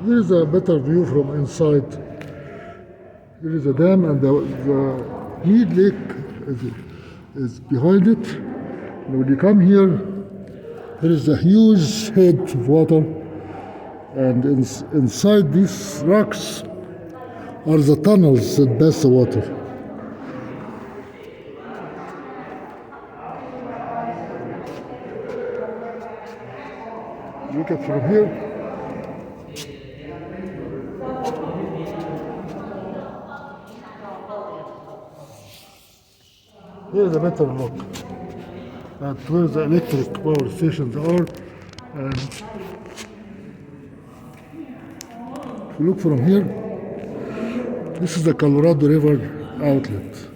Here is a better view from inside. Here is a dam, and the Mead Lake is behind it. And when you come here, there is a huge head of water, and inside these rocks are the tunnels that pass the water. Look at from here. Here's a better look at where the electric power stations are, and if you look from here, this is the Colorado River outlet.